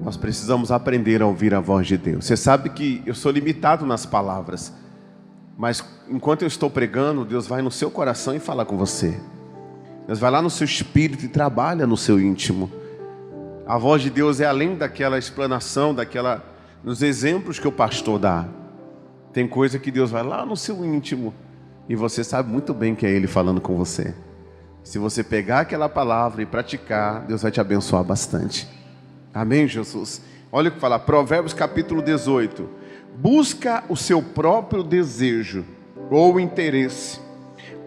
Nós precisamos aprender a ouvir a voz de Deus. Você sabe que eu sou limitado nas palavras, mas enquanto eu estou pregando, Deus vai no seu coração e fala com você. Deus vai lá no seu espírito e trabalha no seu íntimo. A voz de Deus é além daquela explanação, dos exemplos que o pastor dá. Tem coisa que Deus vai lá no seu íntimo e você sabe muito bem que é Ele falando com você. Se você pegar aquela palavra e praticar, Deus vai te abençoar bastante. Amém, Jesus? Olha o que fala, Provérbios capítulo 18. Busca o seu próprio desejo ou interesse,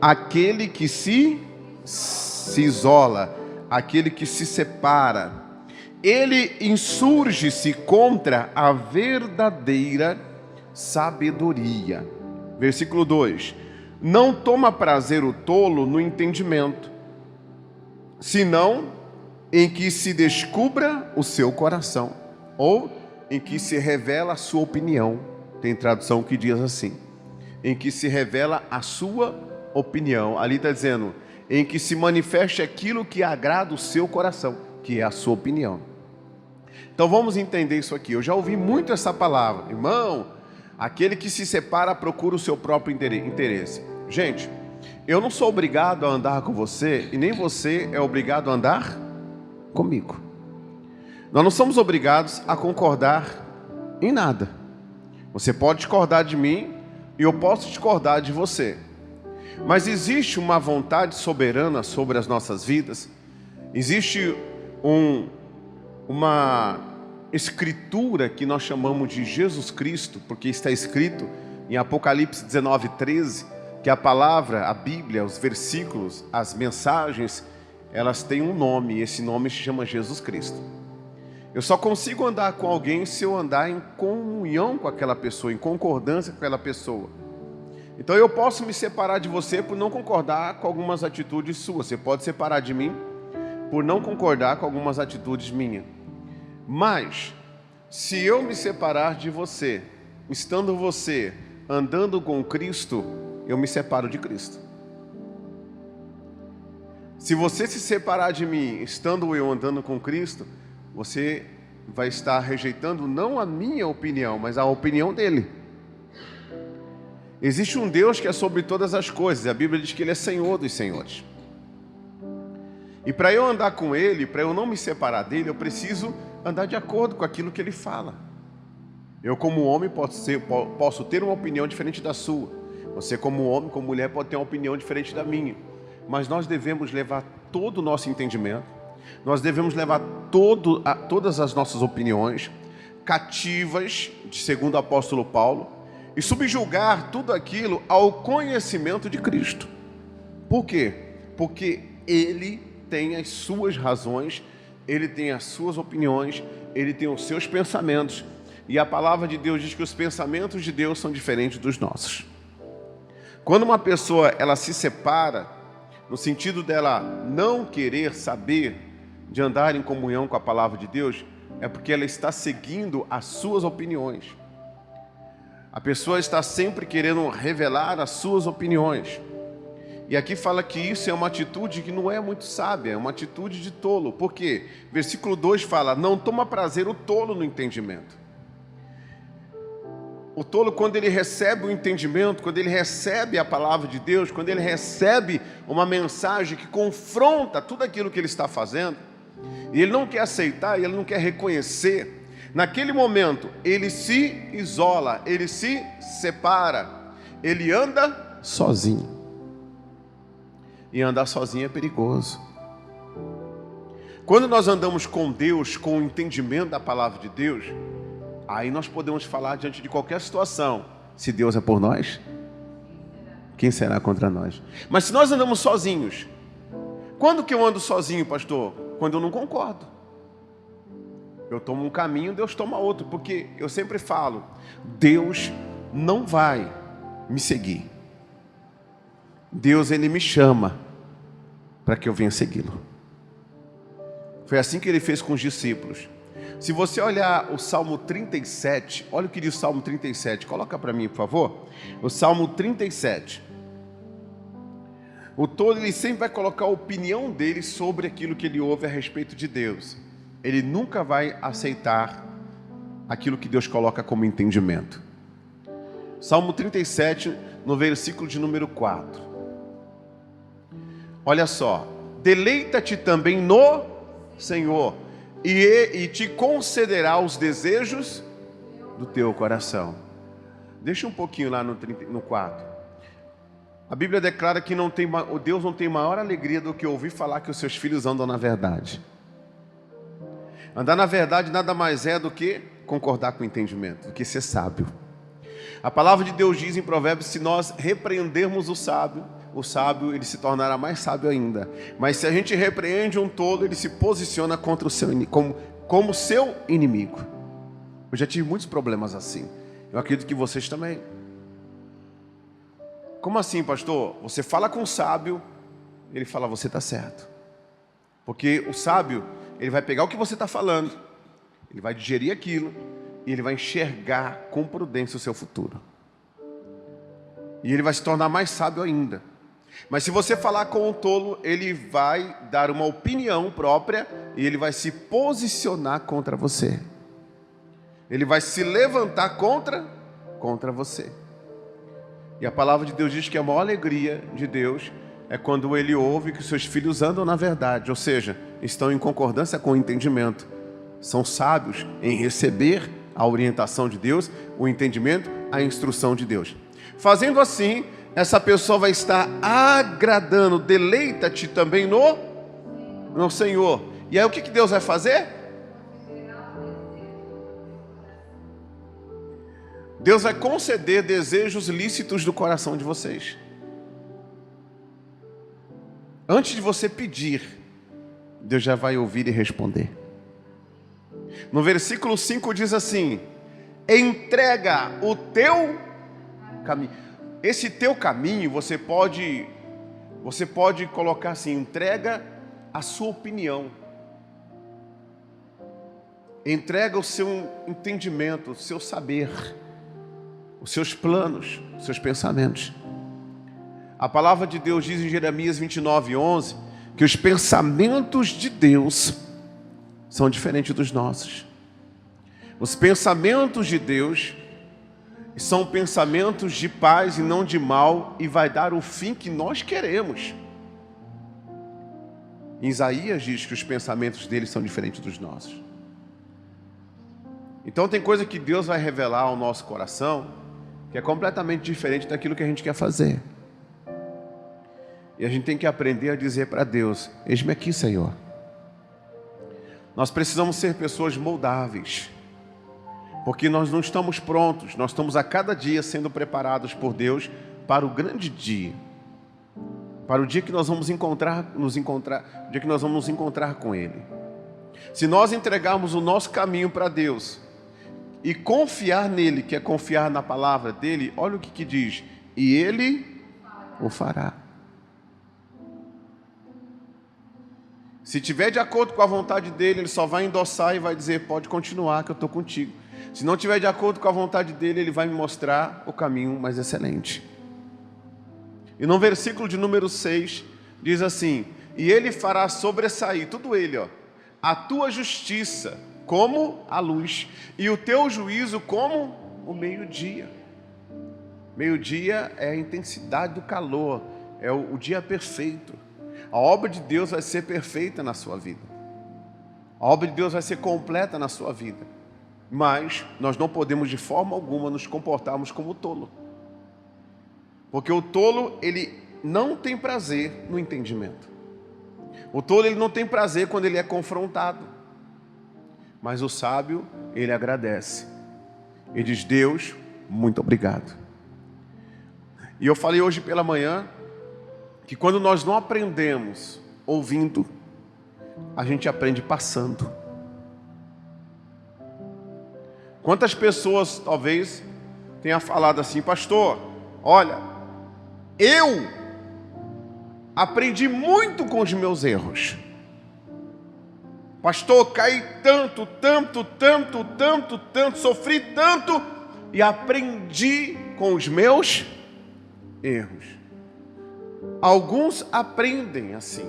aquele que se isola, aquele que se separa, ele insurge-se contra a verdadeira sabedoria. Versículo 2: não toma prazer o tolo no entendimento, senão em que se descubra o seu coração, ou em que se revela a sua opinião. Tem tradução que diz assim, em que se revela a sua opinião. Ali está dizendo, em que se manifeste aquilo que agrada o seu coração, que é a sua opinião. Então vamos entender isso aqui. Eu já ouvi muito essa palavra, irmão, aquele que se separa procura o seu próprio interesse. Gente, eu não sou obrigado a andar com você, e nem você é obrigado a andar comigo. Nós não somos obrigados a concordar em nada. Você pode discordar de mim e eu posso discordar de você. Mas existe uma vontade soberana sobre as nossas vidas. Existe uma escritura que nós chamamos de Jesus Cristo, porque está escrito em Apocalipse 19:13, que a palavra, a Bíblia, os versículos, as mensagens, elas têm um nome, e esse nome se chama Jesus Cristo. Eu só consigo andar com alguém se eu andar em comunhão com aquela pessoa, em concordância com aquela pessoa. Então eu posso me separar de você por não concordar com algumas atitudes suas. Você pode separar de mim por não concordar com algumas atitudes minhas. Mas, se eu me separar de você, estando você andando com Cristo, eu me separo de Cristo. Se você se separar de mim, estando eu andando com Cristo, você vai estar rejeitando não a minha opinião, mas a opinião dele. Existe um Deus que é sobre todas as coisas. A Bíblia diz que Ele é Senhor dos senhores. E para eu andar com Ele, para eu não me separar dele, eu preciso andar de acordo com aquilo que Ele fala. Eu como homem posso ter uma opinião diferente da sua. Você como homem, como mulher, pode ter uma opinião diferente da minha. Mas nós devemos levar todo o nosso entendimento, nós devemos levar todas as nossas opiniões cativas, segundo o apóstolo Paulo, e subjugar tudo aquilo ao conhecimento de Cristo. Por quê? Porque Ele tem as suas razões, Ele tem as suas opiniões, Ele tem os seus pensamentos, e a palavra de Deus diz que os pensamentos de Deus são diferentes dos nossos. Quando uma pessoa ela se separa, no sentido dela não querer saber de andar em comunhão com a palavra de Deus, é porque ela está seguindo as suas opiniões. A pessoa está sempre querendo revelar as suas opiniões. E aqui fala que isso é uma atitude que não é muito sábia, é uma atitude de tolo. Por quê? Versículo 2 fala, não toma prazer o tolo no entendimento. O tolo, quando ele recebe o entendimento, quando ele recebe a palavra de Deus, quando ele recebe uma mensagem que confronta tudo aquilo que ele está fazendo, e ele não quer aceitar, ele não quer reconhecer, naquele momento ele se isola, ele se separa, ele anda sozinho. E andar sozinho é perigoso. Quando nós andamos com Deus, com o entendimento da palavra de Deus, aí nós podemos falar diante de qualquer situação. Se Deus é por nós, quem será contra nós? Mas se nós andamos sozinhos, quando que eu ando sozinho, pastor? Quando eu não concordo. Eu tomo um caminho, Deus toma outro. Porque eu sempre falo, Deus não vai me seguir. Deus, Ele me chama para que eu venha segui-lo. Foi assim que Ele fez com os discípulos. Se você olhar o Salmo 37, olha o que diz o Salmo 37, coloca para mim, por favor. O Salmo 37. O tolo, ele sempre vai colocar a opinião dele sobre aquilo que ele ouve a respeito de Deus. ele nunca vai aceitar aquilo que Deus coloca como entendimento. Salmo 37, no versículo de número 4. Olha só: deleita-te também no Senhor, e te concederá os desejos do teu coração. Deixa um pouquinho lá no 4. A Bíblia declara que Deus não tem maior alegria do que ouvir falar que os seus filhos andam na verdade. Andar na verdade nada mais é do que concordar com o entendimento, do que ser sábio. A palavra de Deus diz em Provérbios: se nós repreendermos o sábio ele se tornará mais sábio ainda. Mas se a gente repreende um tolo, ele se posiciona contra o seu como seu inimigo. Eu já tive muitos problemas assim. Eu acredito que vocês também. Como assim, pastor? Você fala com o sábio, ele fala: você está certo. Porque o sábio, ele vai pegar o que você está falando, ele vai digerir aquilo, e ele vai enxergar com prudência o seu futuro. E ele vai se tornar mais sábio ainda. Mas se você falar com o tolo, ele vai dar uma opinião própria, e ele vai se posicionar contra você. Ele vai se levantar contra você. E a palavra de Deus diz que a maior alegria de Deus é quando ele ouve que os seus filhos andam na verdade, ou seja, estão em concordância com o entendimento. São sábios em receber a orientação de Deus, o entendimento, a instrução de Deus. Fazendo assim, essa pessoa vai estar agradando. Deleita-te também no Senhor. E aí o que Deus vai fazer? Deus vai conceder desejos lícitos do coração de vocês. Antes de você pedir, Deus já vai ouvir e responder. No versículo 5 diz assim: entrega o teu caminho. Esse teu caminho você pode colocar assim: entrega a sua opinião. Entrega o seu entendimento, o seu saber, os seus planos, os seus pensamentos. A palavra de Deus diz em Jeremias 29:11 que os pensamentos de Deus são diferentes dos nossos. Os pensamentos de Deus são pensamentos de paz e não de mal, e vai dar o fim que nós queremos. Em Isaías diz que os pensamentos dele são diferentes dos nossos. Então tem coisa que Deus vai revelar ao nosso coração que é completamente diferente daquilo que a gente quer fazer. E a gente tem que aprender a dizer para Deus: eis-me aqui, Senhor. Nós precisamos ser pessoas moldáveis, porque nós não estamos prontos. Nós estamos a cada dia sendo preparados por Deus para o grande dia, para o dia que nós vamos o dia que nós vamos nos encontrar com Ele. Se nós entregarmos o nosso caminho para Deus e confiar nele, que é confiar na palavra dele, olha o que diz: e Ele o fará. Se tiver de acordo com a vontade dele, ele só vai endossar e vai dizer: pode continuar que eu estou contigo. Se não tiver de acordo com a vontade dele, ele vai me mostrar o caminho mais excelente. E no versículo de número 6, diz assim: e ele fará sobressair, tudo ele, a tua justiça como a luz, e o teu juízo como o meio-dia. Meio-dia é a intensidade do calor, é o dia perfeito. A obra de Deus vai ser perfeita na sua vida. A obra de Deus vai ser completa na sua vida. Mas nós não podemos de forma alguma nos comportarmos como o tolo. Porque o tolo, ele não tem prazer no entendimento. O tolo, ele não tem prazer quando ele é confrontado. Mas o sábio, ele agradece. Ele diz: Deus, muito obrigado. E eu falei hoje pela manhã que quando nós não aprendemos ouvindo, a gente aprende passando. Quantas pessoas talvez tenha falado assim: pastor, olha, eu aprendi muito com os meus erros. Pastor, caí tanto, sofri tanto e aprendi com os meus erros. Alguns aprendem assim.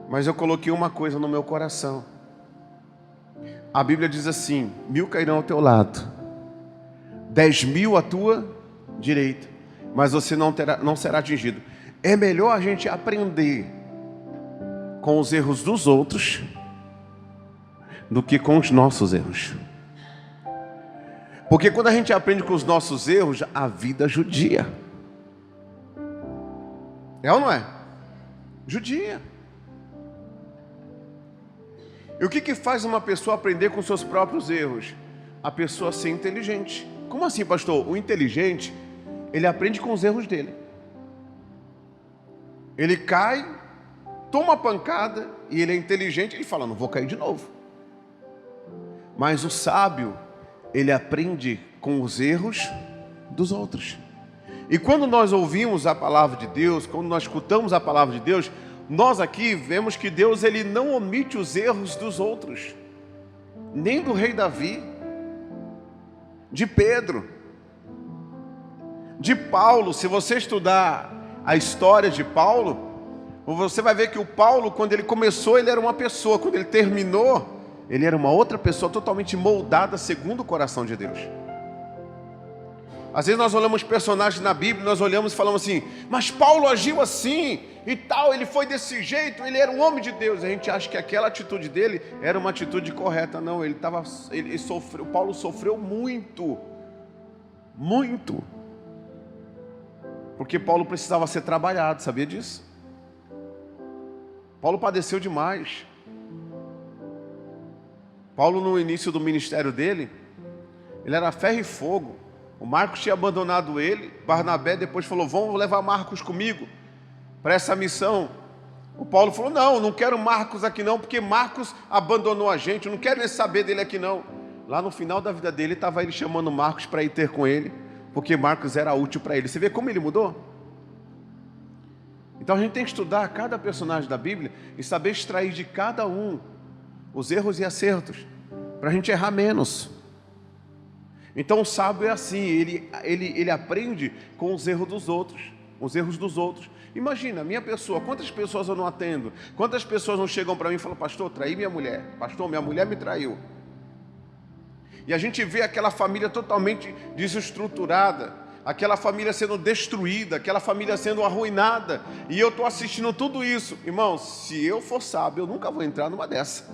Mas eu coloquei uma coisa no meu coração. A Bíblia diz assim: 1000 cairão ao teu lado, 10.000 à tua direita, mas você não será atingido. É melhor a gente aprender com os erros dos outros do que com os nossos erros. Porque quando a gente aprende com os nossos erros, a vida judia. É ou não é? Judia. E o que faz uma pessoa aprender com seus próprios erros? A pessoa ser inteligente. Como assim, pastor? O inteligente, ele aprende com os erros dele. Ele cai, toma pancada, e ele é inteligente, ele fala, não vou cair de novo. Mas o sábio, ele aprende com os erros dos outros. E quando nós ouvimos a palavra de Deus, quando nós escutamos a palavra de Deus, nós aqui vemos que Deus, ele não omite os erros dos outros, nem do rei Davi, de Pedro, de Paulo. Se você estudar a história de Paulo, você vai ver que o Paulo, quando ele começou, ele era uma pessoa, quando ele terminou, ele era uma outra pessoa totalmente moldada segundo o coração de Deus. Às vezes nós olhamos personagens na Bíblia, nós olhamos e falamos assim, mas Paulo agiu assim e tal, ele foi desse jeito, ele era um homem de Deus. A gente acha que aquela atitude dele era uma atitude correta. Não, o Paulo sofreu muito, muito, porque Paulo precisava ser trabalhado, sabia disso? Paulo padeceu demais. Paulo, no início do ministério dele, ele era ferro e fogo. O Marcos tinha abandonado ele. Barnabé depois falou, vamos levar Marcos comigo para essa missão. O Paulo falou, não quero Marcos aqui não, porque Marcos abandonou a gente, eu não quero nem saber dele aqui não. Lá no final da vida dele, estava ele chamando Marcos para ir ter com ele, porque Marcos era útil para ele. Você vê como ele mudou? Então a gente tem que estudar cada personagem da Bíblia e saber extrair de cada um os erros e acertos, para a gente errar menos. Então o sábio é assim, ele aprende com os erros dos outros, Imagina, minha pessoa, quantas pessoas eu não atendo? Quantas pessoas não chegam para mim e falam, pastor, traí minha mulher, pastor, minha mulher me traiu. E a gente vê aquela família totalmente desestruturada, aquela família sendo destruída, aquela família sendo arruinada, e eu estou assistindo tudo isso. Irmão, se eu for sábio, eu nunca vou entrar numa dessa.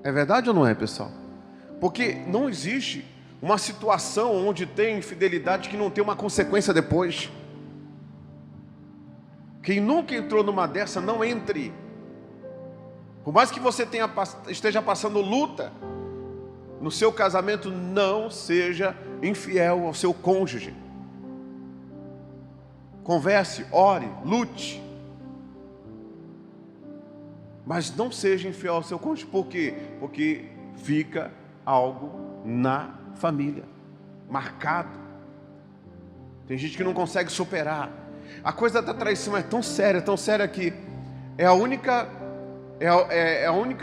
É verdade ou não é, pessoal? Porque não existe uma situação onde tem infidelidade que não tem uma consequência depois. Quem nunca entrou numa dessa, não entre. Por mais que você esteja passando luta no seu casamento, não seja infiel ao seu cônjuge. Converse, ore, lute. Mas não seja infiel ao seu cônjuge. Por quê? Porque fica algo na família, marcado. Tem gente que não consegue superar. A coisa da traição é tão séria que é a única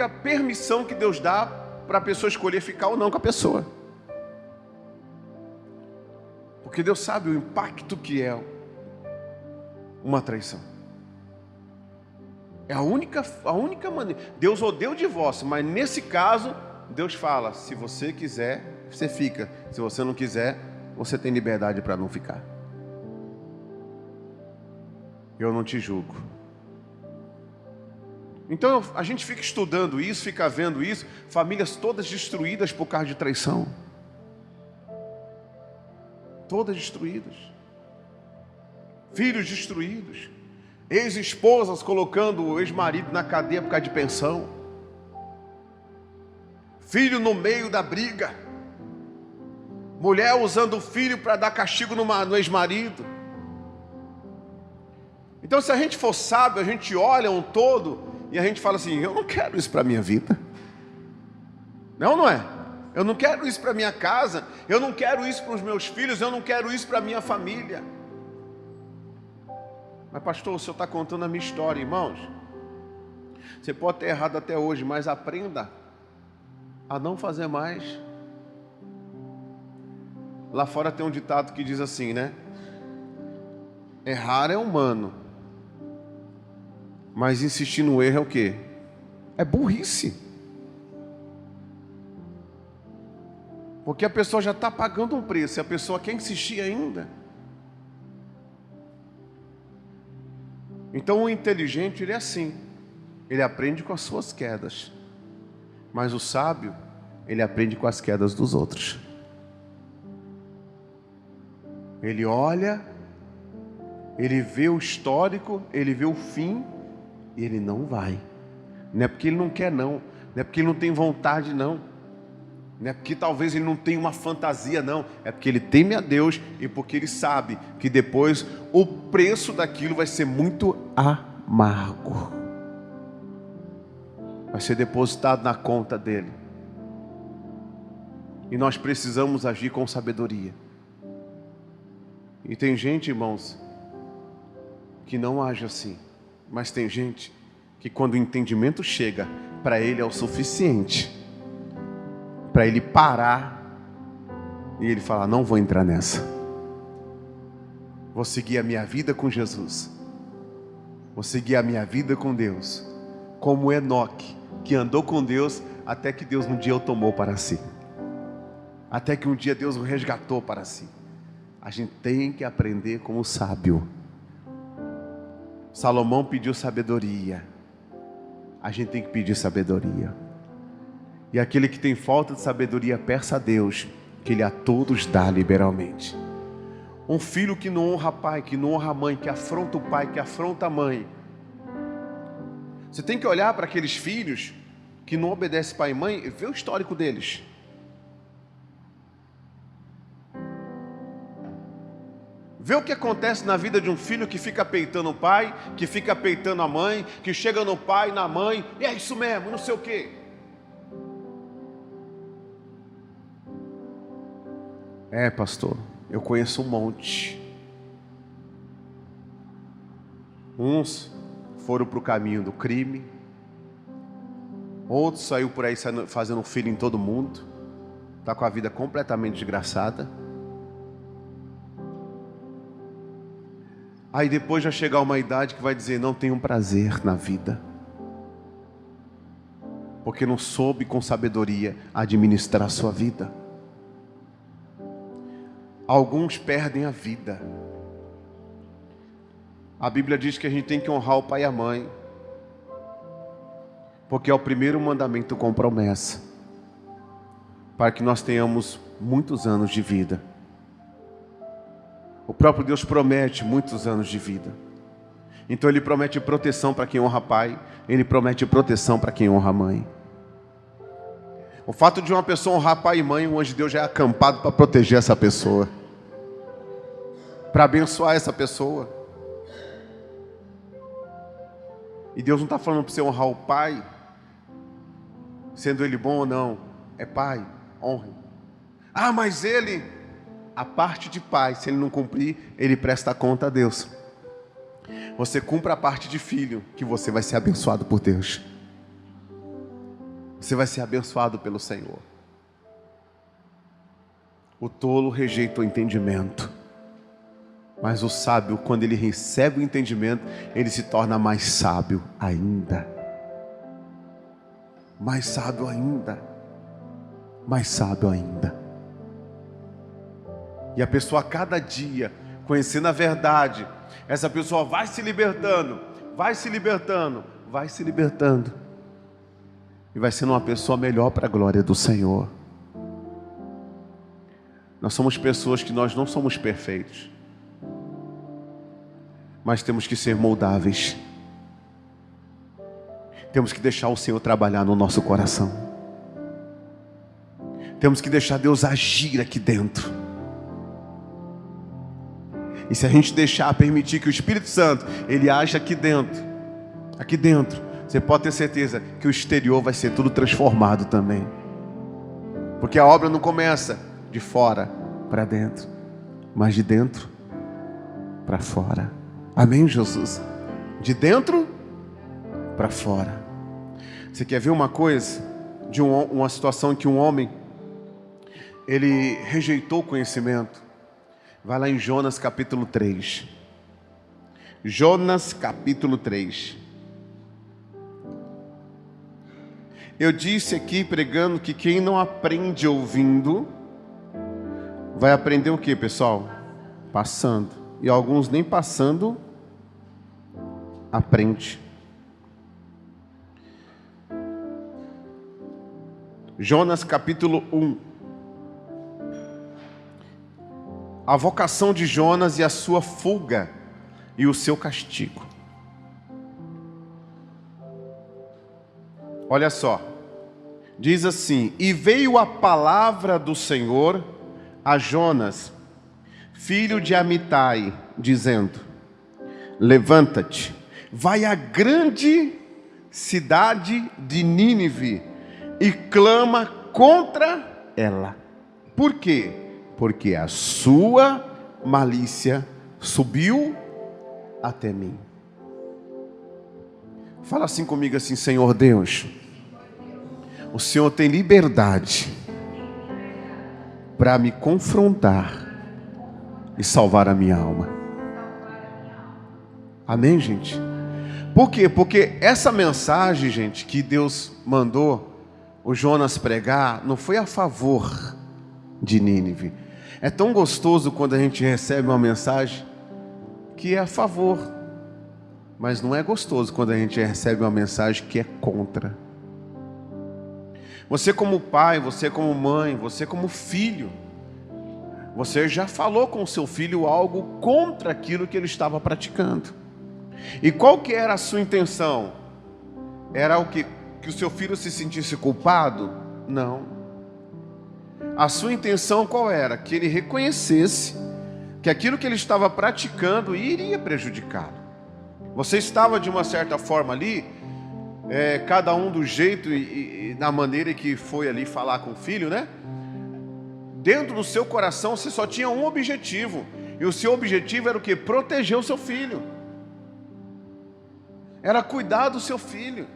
permissão que Deus dá para a pessoa escolher ficar ou não com a pessoa. Porque Deus sabe o impacto que é uma traição. É a única maneira. Deus odeia o divórcio, mas nesse caso Deus fala, se você quiser, você fica. Se você não quiser, você tem liberdade para não ficar. Eu não te julgo. Então a gente fica estudando isso, fica vendo isso, famílias todas destruídas por causa de traição. Todas destruídas. Filhos destruídos. Ex-esposas colocando o ex-marido na cadeia por causa de pensão. Filho no meio da briga. Mulher usando o filho para dar castigo no ex-marido. Então, se a gente for sábio, a gente olha um todo e a gente fala assim, eu não quero isso para a minha vida. Não é? Eu não quero isso para a minha casa, eu não quero isso para os meus filhos, eu não quero isso para a minha família. Mas pastor, o senhor está contando a minha história, irmãos. Você pode ter errado até hoje, mas aprenda a não fazer mais. Lá fora tem um ditado que diz assim, né? Errar é humano, Mas insistir no erro é o quê? É burrice. Porque a pessoa já está pagando um preço e a pessoa quer insistir ainda. Então o inteligente, ele é assim. Ele aprende com as suas quedas. Mas o sábio, ele aprende com as quedas dos outros. Ele olha, ele vê o histórico, ele vê o fim, e ele não vai. Não é porque ele não quer não é porque ele não tem vontade não é porque talvez ele não tenha uma fantasia não, é porque ele teme a Deus e porque ele sabe que depois o preço daquilo vai ser muito amargo, vai ser depositado na conta dele. E nós precisamos agir com sabedoria. E tem gente, irmãos, que não age assim. Mas tem gente que quando o entendimento chega, para ele é o suficiente para ele parar e ele falar: não vou entrar nessa, vou seguir a minha vida com Jesus, vou seguir a minha vida com Deus, como Enoque, que andou com Deus até que Deus um dia o tomou para si, até que um dia Deus o resgatou para si. A gente tem que aprender como sábio. Salomão pediu sabedoria, a gente tem que pedir sabedoria. E aquele que tem falta de sabedoria, peça a Deus, que Ele a todos dá liberalmente. Um filho que não honra pai, que não honra mãe, que afronta o pai, que afronta a mãe. Você tem que olhar para aqueles filhos que não obedecem pai e mãe e ver o histórico deles. Vê o que acontece na vida de um filho que fica peitando o pai, que fica peitando a mãe, que chega no pai, na mãe, e é isso mesmo, não sei o quê. É, pastor, eu conheço um monte. Uns foram para o caminho do crime, outros saiu por aí fazendo filho em todo mundo, está com a vida completamente desgraçada. Aí depois já chegar uma idade que vai dizer: não tenho prazer na vida, porque não soube com sabedoria administrar a sua vida. Alguns perdem a vida. A Bíblia diz que a gente tem que honrar o pai e a mãe, porque é o primeiro mandamento com promessa, para que nós tenhamos muitos anos de vida. O próprio Deus promete muitos anos de vida. Então Ele promete proteção para quem honra pai, Ele promete proteção para quem honra mãe. O fato de uma pessoa honrar pai e mãe, o anjo de Deus já é acampado para proteger essa pessoa, para abençoar essa pessoa. E Deus não está falando para você honrar o pai, sendo ele bom ou não. É pai, honre. Ah, mas ele, a parte de pai, se ele não cumprir, ele presta conta a Deus. Você cumpra a parte de filho, que você vai ser abençoado por Deus. Você vai ser abençoado pelo Senhor. O tolo rejeita o entendimento, mas o sábio, quando ele recebe o entendimento, ele se torna mais sábio ainda. Mais sábio ainda. Mais sábio ainda. E a pessoa, a cada dia, conhecendo a verdade, essa pessoa vai se libertando, vai se libertando, vai se libertando, e vai sendo uma pessoa melhor para a glória do Senhor. Nós somos pessoas que nós não somos perfeitos, mas temos que ser moldáveis. Temos que deixar o Senhor trabalhar no nosso coração. Temos que deixar Deus agir aqui dentro. E se a gente deixar, permitir que o Espírito Santo, Ele age aqui dentro, você pode ter certeza que o exterior vai ser tudo transformado também. Porque a obra não começa de fora para dentro, mas de dentro para fora. Amém, Jesus? De dentro para fora. Você quer ver uma coisa? De uma situação em que um homem, ele rejeitou o conhecimento. Vai lá em Jonas capítulo 3. Jonas capítulo 3. Eu disse aqui pregando que quem não aprende ouvindo, vai aprender o que, pessoal? Passando. E alguns nem passando, aprende. Jonas capítulo 1. A vocação de Jonas e a sua fuga e o seu castigo. Olha só. Diz assim: e veio a palavra do Senhor a Jonas, filho de Amitai, dizendo: levanta-te, vai à grande cidade de Nínive e clama contra ela. Por quê? Porque a sua malícia subiu até mim. Fala assim comigo assim: Senhor Deus, o Senhor tem liberdade para me confrontar e salvar a minha alma. Amém, gente? Por quê? Porque essa mensagem, gente, que Deus mandou o Jonas pregar, não foi a favor de Nínive. É tão gostoso quando a gente recebe uma mensagem que é a favor, mas não é gostoso quando a gente recebe uma mensagem que é contra. Você como pai, você como mãe, você como filho, você já falou com o seu filho algo contra aquilo que ele estava praticando. E qual que era a sua intenção? Era o que o seu filho se sentisse culpado? Não. A sua intenção qual era? Que ele reconhecesse que aquilo que ele estava praticando iria prejudicá-lo. Você estava de uma certa forma ali, cada um do jeito e da maneira que foi ali falar com o filho, né? Dentro do seu coração você só tinha um objetivo. E o seu objetivo era o quê? Proteger o seu filho. Era cuidar do seu filho.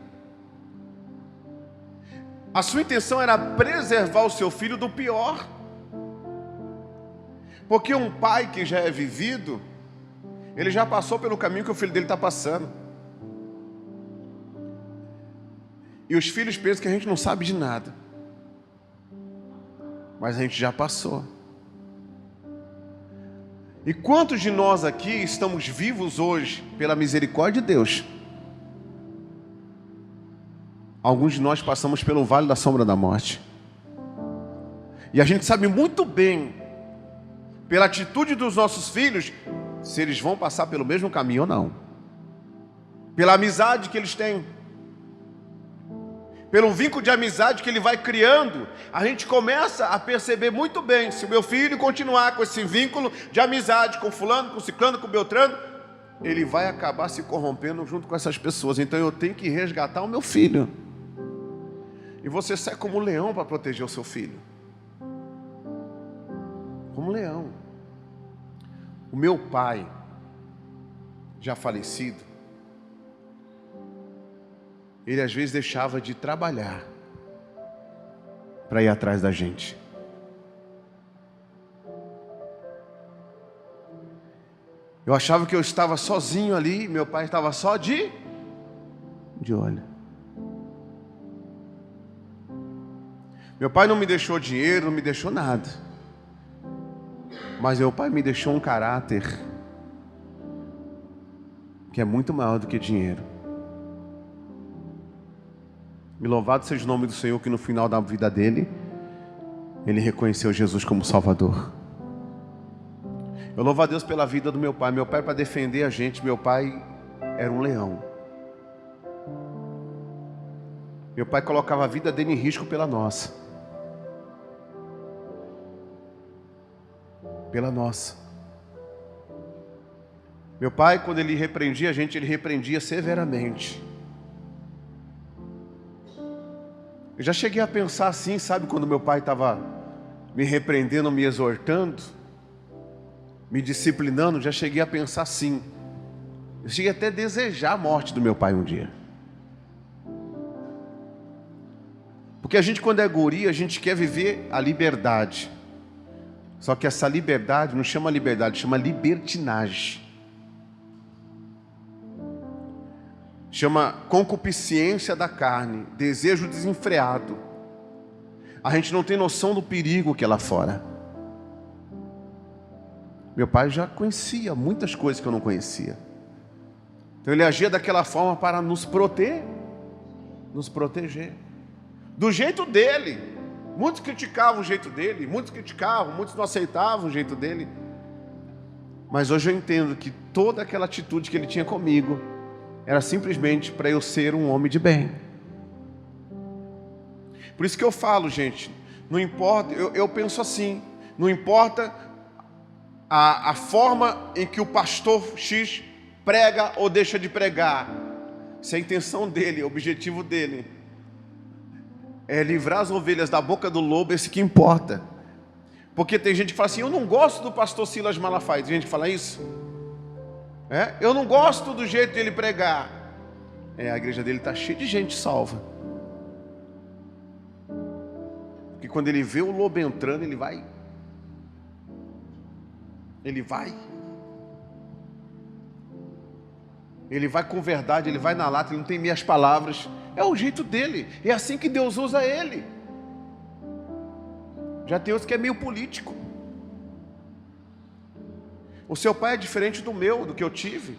A sua intenção era preservar o seu filho do pior. Porque um pai que já é vivido, ele já passou pelo caminho que o filho dele está passando. E os filhos pensam que a gente não sabe de nada. Mas a gente já passou. E quantos de nós aqui estamos vivos hoje pela misericórdia de Deus? Alguns de nós passamos pelo vale da sombra da morte. E a gente sabe muito bem, pela atitude dos nossos filhos, se eles vão passar pelo mesmo caminho ou não. Pela amizade que eles têm. Pelo vínculo de amizade que ele vai criando, a gente começa a perceber muito bem, se o meu filho continuar com esse vínculo de amizade com fulano, com ciclano, com beltrano, ele vai acabar se corrompendo junto com essas pessoas. Então eu tenho que resgatar o meu filho. E você sai como um leão para proteger o seu filho. Como um leão. O meu pai, já falecido, ele às vezes deixava de trabalhar para ir atrás da gente. Eu achava que eu estava sozinho ali, meu pai estava só de olho. Meu pai não me deixou dinheiro, não me deixou nada. Mas meu pai me deixou um caráter que é muito maior do que dinheiro. E louvado seja o nome do Senhor, que no final da vida dele, ele reconheceu Jesus como Salvador. Eu louvo a Deus pela vida do meu pai. Meu pai, para defender a gente, meu pai era um leão. Meu pai colocava a vida dele em risco pela nossa. Pela nossa. Meu pai, quando ele repreendia a gente, ele repreendia severamente. Eu já cheguei a pensar assim, sabe, quando meu pai estava me repreendendo, me exortando, me disciplinando, já cheguei a pensar assim. Eu cheguei até a desejar a morte do meu pai um dia. Porque a gente, quando é guri, a gente quer viver a liberdade. Só que essa liberdade não chama liberdade, chama libertinagem. Chama concupiscência da carne, desejo desenfreado. A gente não tem noção do perigo que é lá fora. Meu pai já conhecia muitas coisas que eu não conhecia. Então ele agia daquela forma para nos proteger. Do jeito dele. Muitos criticavam o jeito dele, muitos não aceitavam o jeito dele. Mas hoje eu entendo que toda aquela atitude que ele tinha comigo era simplesmente para eu ser um homem de bem. Por isso que eu falo, gente, não importa, eu penso assim, não importa a forma em que o pastor X prega ou deixa de pregar, se a intenção dele, o objetivo dele é livrar as ovelhas da boca do lobo, esse que importa. Porque tem gente que fala assim, eu não gosto do pastor Silas Malafaia. Tem gente que fala isso. Eu não gosto do jeito de ele pregar. A igreja dele está cheia de gente salva. Porque quando ele vê o lobo entrando, ele vai com verdade, ele vai na lata, ele não tem meias palavras. É o jeito dele, é assim que Deus usa ele. Já tem outros que é meio político. O seu pai é diferente do meu, do que eu tive.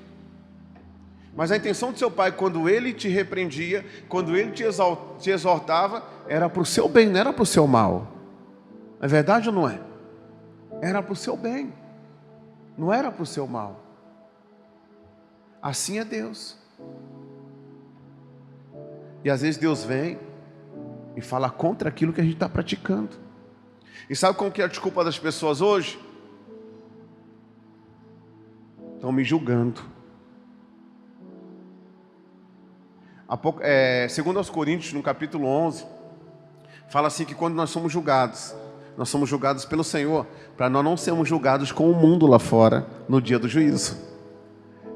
Mas a intenção do seu pai, quando ele te repreendia, quando ele te exortava, era para o seu bem, não era para o seu mal. É verdade ou não é? Era para o seu bem, não era para o seu mal. Assim é Deus. E às vezes Deus vem e fala contra aquilo que a gente está praticando. E sabe como que é a desculpa das pessoas hoje? Estão me julgando. Segundo aos Coríntios, no capítulo 11, fala assim que quando nós somos julgados pelo Senhor, para nós não sermos julgados com o mundo lá fora, no dia do juízo.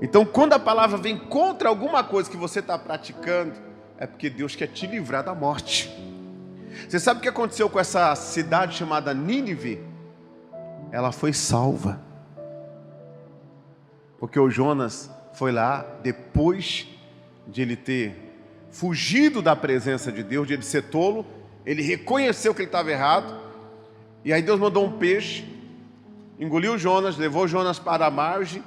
Então, quando a palavra vem contra alguma coisa que você está praticando, é porque Deus quer te livrar da morte. Você sabe o que aconteceu com essa cidade chamada Nínive? Ela foi salva. Porque o Jonas foi lá, depois de ele ter fugido da presença de Deus, de ele ser tolo, ele reconheceu que ele estava errado, e aí Deus mandou um peixe, engoliu Jonas, levou Jonas para a margem,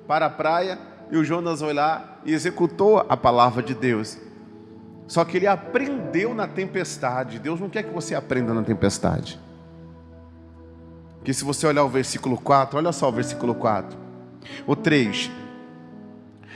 para a praia, e o Jonas foi lá e executou a palavra de Deus. Só que ele aprendeu na tempestade. Deus não quer que você aprenda na tempestade. Porque se você olhar o versículo 4, olha só o versículo 4, o 3.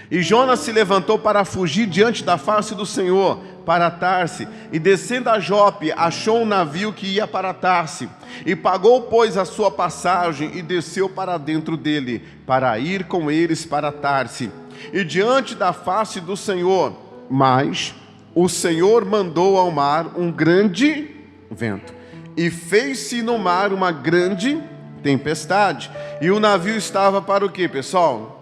E Jonas se levantou para fugir diante da face do Senhor, para Tarse, e descendo a Jope, achou um navio que ia para Tarse, e pagou, pois, a sua passagem, e desceu para dentro dele, para ir com eles para Tarse, e diante da face do Senhor. Mas o Senhor mandou ao mar um grande vento, e fez-se no mar uma grande tempestade, e o navio estava para o quê, pessoal?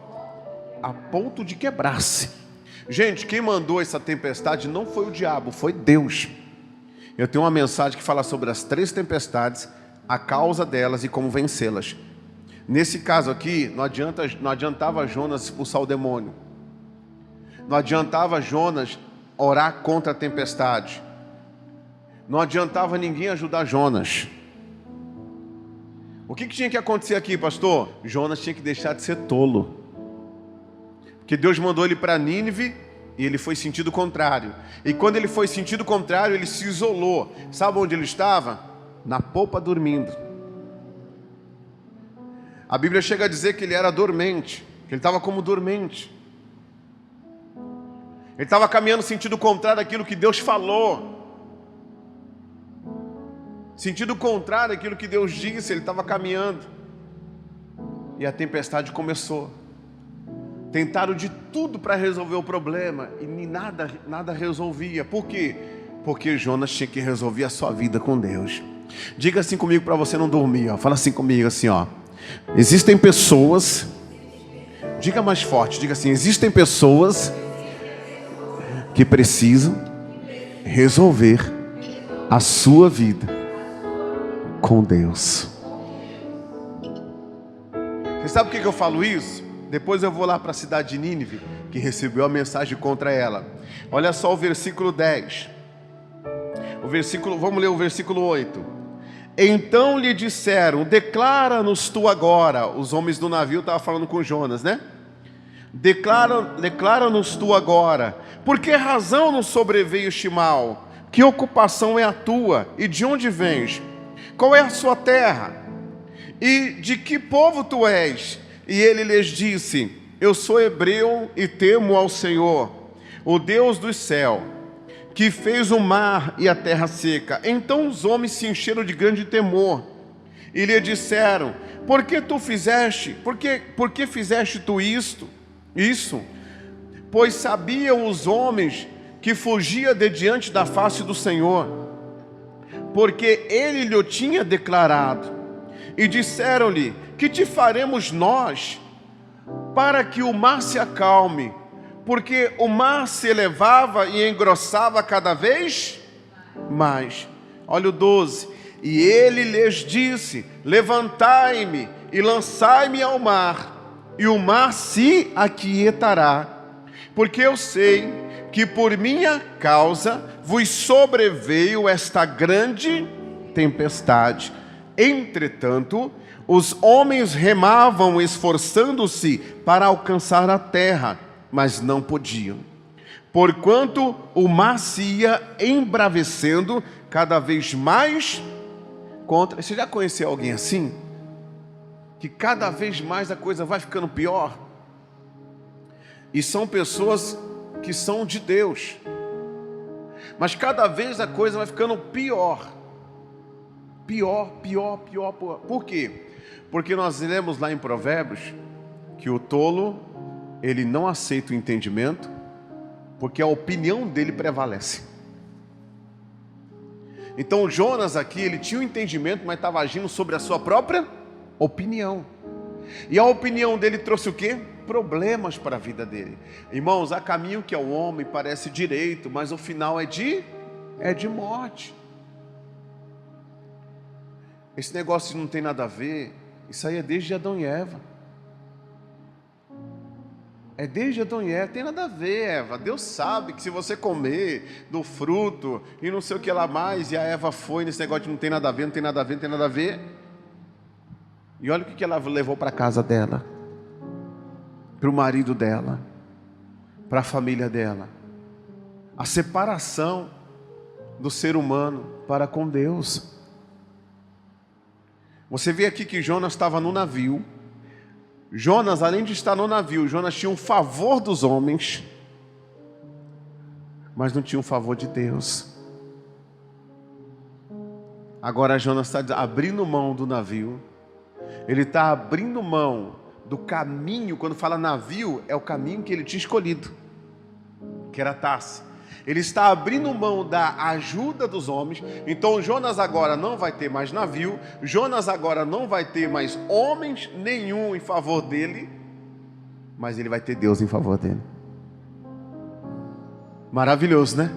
A ponto de quebrar-se. Gente, quem mandou essa tempestade não foi o diabo, foi Deus. Eu tenho uma mensagem que fala sobre as 3 tempestades, a causa delas e como vencê-las. Nesse caso aqui, não adiantava Jonas expulsar o demônio. Não adiantava Jonas orar contra a tempestade. Não adiantava ninguém ajudar Jonas. O que tinha que acontecer aqui, pastor? Jonas tinha que deixar de ser tolo. Porque Deus mandou ele para Nínive e ele foi sentido contrário. E quando ele foi sentido contrário, ele se isolou. Sabe onde ele estava? Na polpa dormindo. A Bíblia chega a dizer que ele era dormente, que ele estava como dormente. Ele estava caminhando sentido contrário daquilo que Deus falou. Sentido contrário daquilo que Deus disse, ele estava caminhando. E a tempestade começou. Tentaram de tudo para resolver o problema e nada resolvia. Por quê? Porque Jonas tinha que resolver a sua vida com Deus. Diga assim comigo para você não dormir, ó. Fala assim comigo assim, ó. Existem pessoas, diga mais forte, diga assim, existem pessoas que precisam resolver a sua vida com Deus. Você sabe por que eu falo isso? Depois eu vou lá para a cidade de Nínive, que recebeu a mensagem contra ela. Olha só o versículo 10. Vamos ler o versículo 8. Então lhe disseram: declara-nos tu agora. Os homens do navio estavam falando com Jonas, né? Declara-nos tu agora. Por que razão nos sobreveio este mal? Que ocupação é a tua? E de onde vens? Qual é a sua terra? E de que povo tu és? E ele lhes disse: eu sou hebreu e temo ao Senhor, o Deus do céu, que fez o mar e a terra seca. Então os homens se encheram de grande temor e lhe disseram: por que tu fizeste? Por que fizeste tu isso? Pois sabiam os homens que fugia de diante da face do Senhor, porque ele lhe tinha declarado. E disseram-lhe: que te faremos nós para que o mar se acalme? Porque o mar se elevava e engrossava cada vez mais. Olha o 12. E ele lhes disse: levantai-me e lançai-me ao mar, e o mar se aquietará, porque eu sei que por minha causa vos sobreveio esta grande tempestade. Entretanto, os homens remavam, esforçando-se para alcançar a terra, mas não podiam, porquanto o mar se ia embravecendo cada vez mais contra. Você já conheceu alguém assim? Que cada vez mais a coisa vai ficando pior? E são pessoas que são de Deus, mas cada vez a coisa vai ficando pior. Pior. Por quê? Porque nós lemos lá em Provérbios que o tolo, ele não aceita o entendimento, porque a opinião dele prevalece. Então Jonas aqui, ele tinha o entendimento, mas estava agindo sobre a sua própria opinião. E a opinião dele trouxe o quê? Problemas para a vida dele. Irmãos, há caminho que ao homem parece direito, mas o final é de morte. Esse negócio não tem nada a ver. Isso aí é desde Adão e Eva. É desde Adão e Eva. Tem nada a ver, Eva. Deus sabe que se você comer do fruto e não sei o que lá mais, e a Eva foi nesse negócio de não tem nada a ver, não tem nada a ver, não tem nada a ver. E olha o que ela levou para a casa dela, para o marido dela, para a família dela. A separação do ser humano para com Deus. Você vê aqui que Jonas estava no navio. Jonas, além de estar no navio, Jonas tinha um favor dos homens, mas não tinha um favor de Deus. Agora Jonas está abrindo mão do navio. Ele está abrindo mão do caminho. Quando fala navio, é o caminho que ele tinha escolhido, que era Tarsis. Ele está abrindo mão da ajuda dos homens. Então Jonas agora não vai ter mais navio. Jonas agora não vai ter mais homens nenhum em favor dele, mas ele vai ter Deus em favor dele. Maravilhoso, né?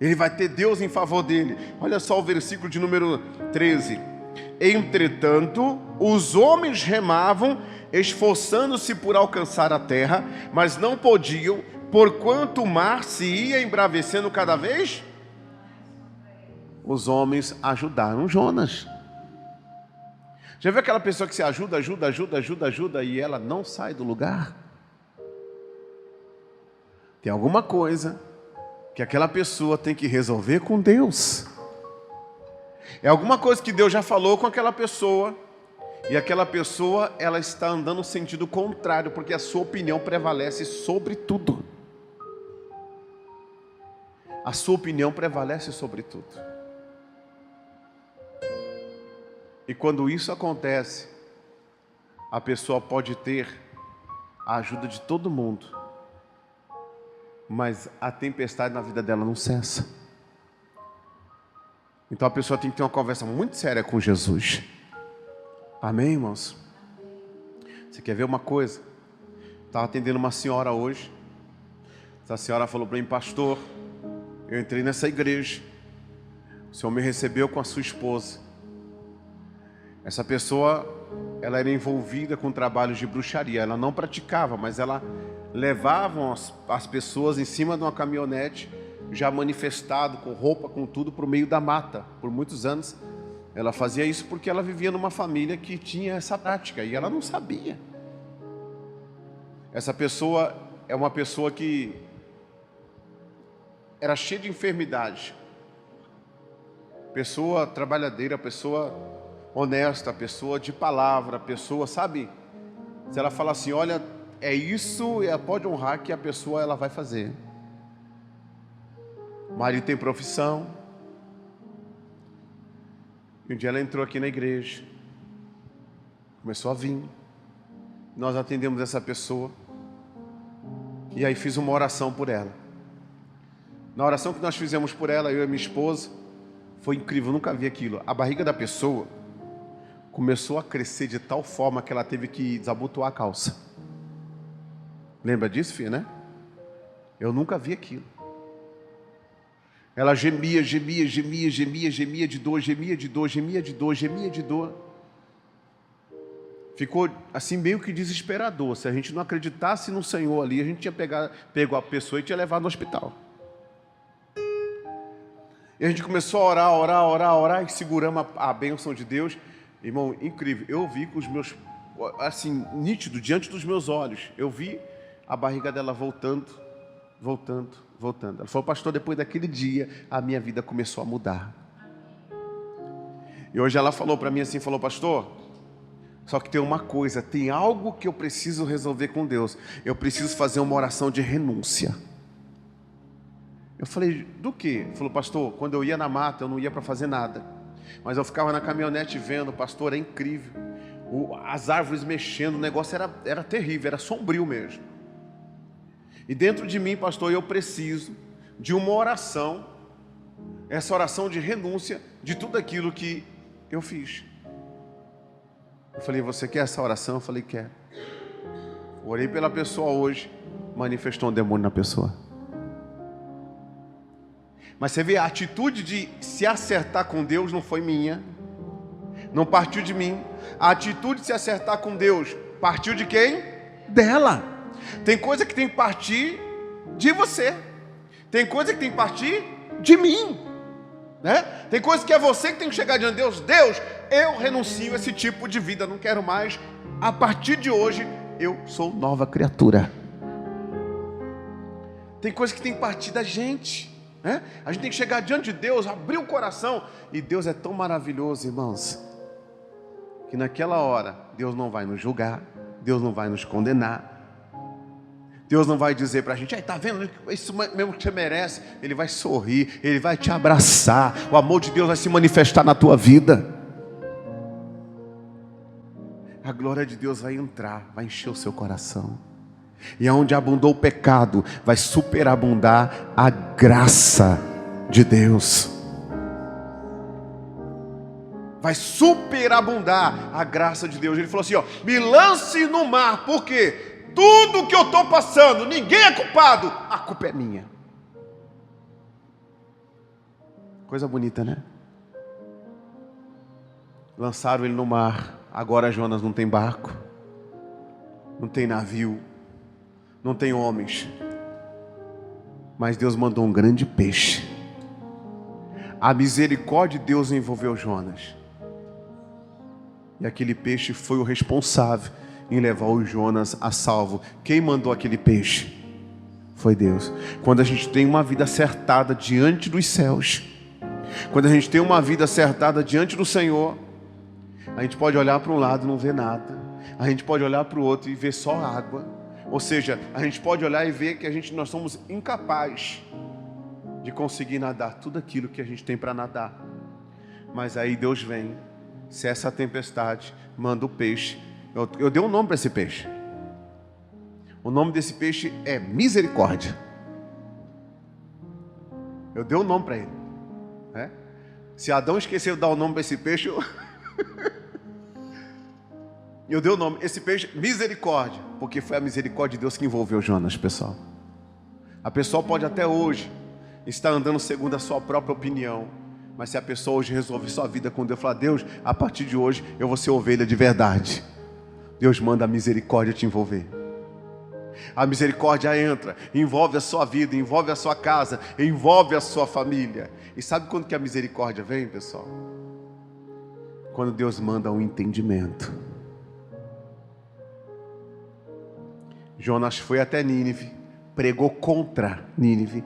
Ele vai ter Deus em favor dele. Olha só o versículo de número 13. Entretanto, os homens remavam, esforçando-se por alcançar a terra, mas não podiam, porquanto o mar se ia embravecendo cada vez. Os homens ajudaram Jonas. Já viu aquela pessoa que se ajuda e ela não sai do lugar? Tem alguma coisa que aquela pessoa tem que resolver com Deus. É alguma coisa que Deus já falou com aquela pessoa, e aquela pessoa, ela está andando no sentido contrário, porque a sua opinião prevalece sobre tudo. A sua opinião prevalece sobre tudo. E quando isso acontece, a pessoa pode ter a ajuda de todo mundo, mas a tempestade na vida dela não cessa. Então a pessoa tem que ter uma conversa muito séria com Jesus. Amém, irmãos? Você quer ver uma coisa? Estava atendendo uma senhora hoje. Essa senhora falou para mim: pastor, eu entrei nessa igreja, o Senhor me recebeu com a sua esposa. Essa pessoa, ela era envolvida com trabalhos de bruxaria. Ela não praticava, mas ela levavam as pessoas em cima de uma caminhonete, já manifestado, com roupa, com tudo, para o meio da mata. Por muitos anos, ela fazia isso porque ela vivia numa família que tinha essa prática, e ela não sabia. Essa pessoa é uma pessoa que era cheia de enfermidade. Pessoa trabalhadeira, pessoa honesta, pessoa de palavra, pessoa, sabe? Se ela fala assim, olha, é isso, ela pode honrar que a pessoa ela vai fazer. O marido tem profissão. E um dia ela entrou aqui na igreja, começou a vir. Nós atendemos essa pessoa. E aí fiz uma oração por ela. Na oração que nós fizemos por ela, eu e minha esposa, foi incrível, eu nunca vi aquilo. A barriga da pessoa começou a crescer de tal forma que ela teve que desabotoar a calça. Lembra disso, filha, né? Eu nunca vi aquilo. Ela gemia de dor, gemia de dor. Ficou assim meio que desesperador. Se a gente não acreditasse no Senhor ali, a gente tinha pegou a pessoa e tinha levado no hospital. E a gente começou a orar, e seguramos a bênção de Deus. Irmão, incrível. Eu vi com os meus, assim, nítido, diante dos meus olhos. Eu vi a barriga dela voltando. Ela falou, pastor, depois daquele dia, a minha vida começou a mudar. E hoje ela falou para mim assim, falou, pastor, só que tem uma coisa, tem algo que eu preciso resolver com Deus. Eu preciso fazer uma oração de renúncia. Eu falei, do quê? Ele falou, pastor, quando eu ia na mata, eu não ia para fazer nada. Mas eu ficava na caminhonete vendo, pastor, é incrível. As árvores mexendo, o negócio era terrível, era sombrio mesmo. E dentro de mim, pastor, eu preciso de uma oração, essa oração de renúncia de tudo aquilo que eu fiz. Eu falei, você quer essa oração? Eu falei, quero. Orei pela pessoa hoje, manifestou um demônio na pessoa. Mas você vê, a atitude de se acertar com Deus não foi minha, não partiu de mim. A atitude de se acertar com Deus partiu de quem? Dela. Tem coisa que tem que partir de você. Tem coisa que tem que partir de mim, né? Tem coisa que é você que tem que chegar diante de Deus. Deus, eu renuncio a esse tipo de vida, não quero mais. A partir de hoje, eu sou nova criatura. Tem coisa que tem que partir da gente, né? A gente tem que chegar diante de Deus, abrir o coração. E Deus é tão maravilhoso, irmãos, que naquela hora, Deus não vai nos julgar, Deus não vai nos condenar. Deus não vai dizer para a gente, tá vendo, isso mesmo que você merece. Ele vai sorrir, Ele vai te abraçar. O amor de Deus vai se manifestar na tua vida. A glória de Deus vai entrar, vai encher o seu coração. E aonde abundou o pecado, vai superabundar a graça de Deus. Vai superabundar a graça de Deus. Ele falou assim, me lance no mar, por quê? Tudo que eu estou passando, ninguém é culpado, a culpa é minha. Coisa bonita, né? Lançaram ele no mar. Agora Jonas não tem barco, não tem navio, não tem homens, mas Deus mandou um grande peixe. A misericórdia de Deus envolveu Jonas, e aquele peixe foi o responsável em levar o Jonas a salvo. Quem mandou aquele peixe? Foi Deus. Quando a gente tem uma vida acertada diante dos céus, quando a gente tem uma vida acertada diante do Senhor, a gente pode olhar para um lado e não ver nada. A gente pode olhar para o outro e ver só água. Ou seja, a gente pode olhar e ver que nós somos incapazes de conseguir nadar tudo aquilo que a gente tem para nadar. Mas aí Deus vem, cessa a tempestade, manda o peixe. Eu dei um nome para esse peixe. O nome desse peixe é misericórdia. Eu dei um nome para ele, né? Se Adão esqueceu de dar o nome para esse peixe, eu dei o nome. Esse peixe, misericórdia, porque foi a misericórdia de Deus que envolveu Jonas, pessoal. A pessoa pode até hoje estar andando segundo a sua própria opinião, mas se a pessoa hoje resolve sua vida com Deus, falar, Deus, a partir de hoje eu vou ser ovelha de verdade, Deus manda a misericórdia te envolver. A misericórdia entra, envolve a sua vida, envolve a sua casa, envolve a sua família. E sabe quando que a misericórdia vem, pessoal? Quando Deus manda um entendimento. Jonas foi até Nínive, pregou contra Nínive.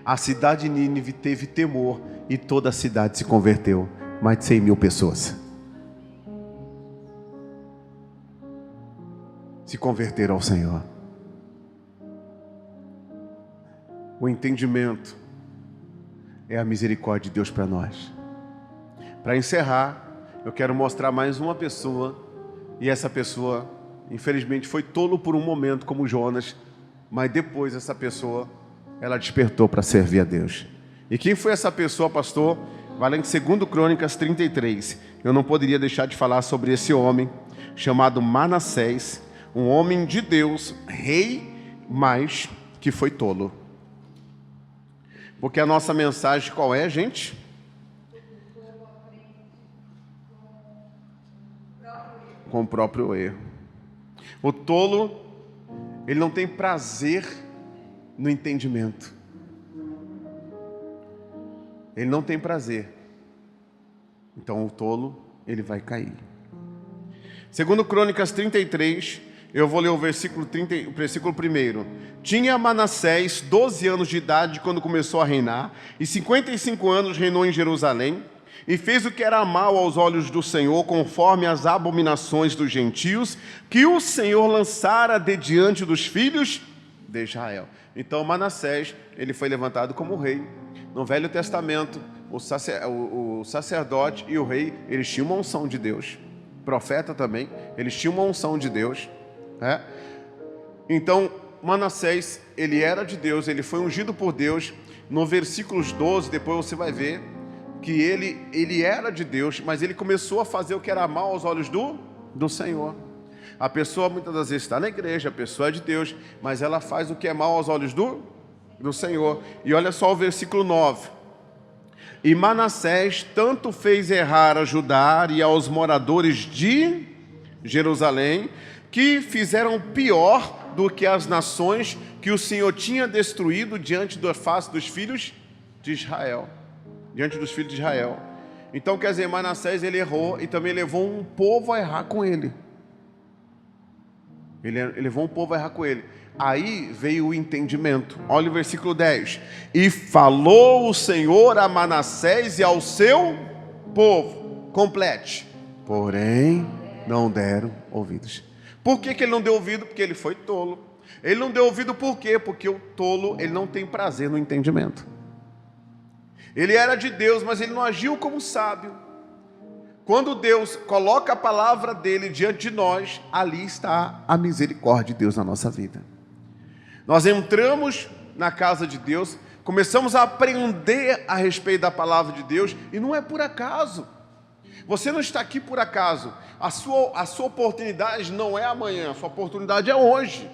A cidade de Nínive teve temor e toda a cidade se converteu. Mais de 100 mil pessoas se converteram ao Senhor. O entendimento é a misericórdia de Deus para nós. Para encerrar, eu quero mostrar mais uma pessoa, e essa pessoa, infelizmente, foi tolo por um momento, como Jonas, mas depois essa pessoa, ela despertou para servir a Deus. E quem foi essa pessoa, pastor? Vai lá em 2 Crônicas 33. Eu não poderia deixar de falar sobre esse homem, chamado Manassés, um homem de Deus, rei, mas que foi tolo. Porque a nossa mensagem qual é, gente? Com o próprio erro. O tolo, ele não tem prazer no entendimento. Ele não tem prazer. Então o tolo, ele vai cair. 2 Crônicas 33, eu vou ler o versículo 1. Tinha Manassés 12 anos de idade quando começou a reinar, e 55 anos reinou em Jerusalém, e fez o que era mal aos olhos do Senhor, conforme as abominações dos gentios, que o Senhor lançara de diante dos filhos de Israel. Então Manassés, ele foi levantado como rei. No Velho Testamento, o sacerdote e o rei, eles tinham uma unção de Deus. Profeta também, eles tinham uma unção de Deus. Então Manassés, ele era de Deus, ele foi ungido por Deus. No versículos 12, depois você vai ver que ele era de Deus, mas ele começou a fazer o que era mal aos olhos do Senhor. A pessoa muitas das vezes está na igreja, a pessoa é de Deus, mas ela faz o que é mal aos olhos do Senhor. E olha só o versículo 9. E Manassés tanto fez errar a Judá e aos moradores de Jerusalém, que fizeram pior do que as nações que o Senhor tinha destruído diante da face dos filhos de Israel. Diante dos filhos de Israel. Então, quer dizer, Manassés, ele errou e também levou um povo a errar com ele. Ele levou um povo a errar com ele. Aí veio o entendimento. Olha o versículo 10. E falou o Senhor a Manassés e ao seu povo. Complete. Porém, não deram ouvidos. Por que ele não deu ouvido? Porque ele foi tolo. Ele não deu ouvido por quê? Porque o tolo, ele não tem prazer no entendimento. Ele era de Deus, mas ele não agiu como sábio. Quando Deus coloca a palavra dele diante de nós, ali está a misericórdia de Deus na nossa vida. Nós entramos na casa de Deus, começamos a aprender a respeito da palavra de Deus, e não é por acaso. Você não está aqui por acaso. A sua oportunidade não é amanhã, a sua oportunidade é hoje.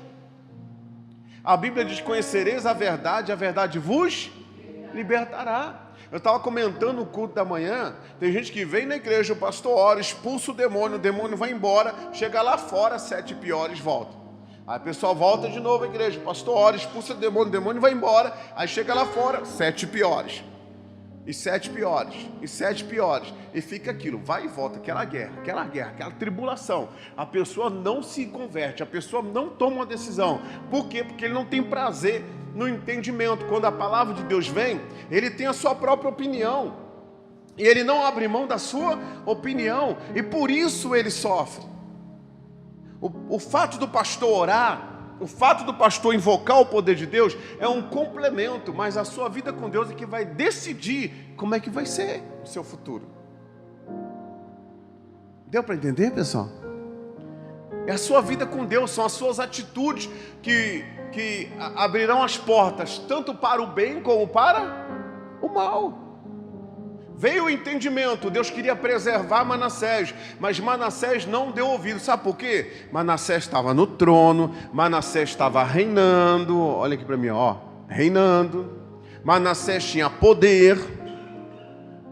A Bíblia diz: conhecereis a verdade vos libertará. Eu estava comentando no culto da manhã, tem gente que vem na igreja, o pastor ora, expulsa o demônio vai embora, chega lá fora, 7 piores voltam. Aí o pessoal volta de novo à igreja, o pastor ora, expulsa o demônio vai embora, aí chega lá fora, 7 piores. E 7 piores, e 7 piores, e fica aquilo, vai e volta, aquela guerra, aquela tribulação. A pessoa não se converte, a pessoa não toma uma decisão. Por quê? Porque ele não tem prazer no entendimento. Quando a palavra de Deus vem, ele tem a sua própria opinião, e ele não abre mão da sua opinião, e por isso ele sofre. O fato do pastor orar, o fato do pastor invocar o poder de Deus é um complemento, mas a sua vida com Deus é que vai decidir como é que vai ser o seu futuro. Deu para entender, pessoal? É a sua vida com Deus, são as suas atitudes que abrirão as portas, tanto para o bem como para o mal. Veio o entendimento, Deus queria preservar Manassés, mas Manassés não deu ouvido. Sabe por quê? Manassés estava no trono, Manassés estava reinando, olha aqui para mim, reinando. Manassés tinha poder,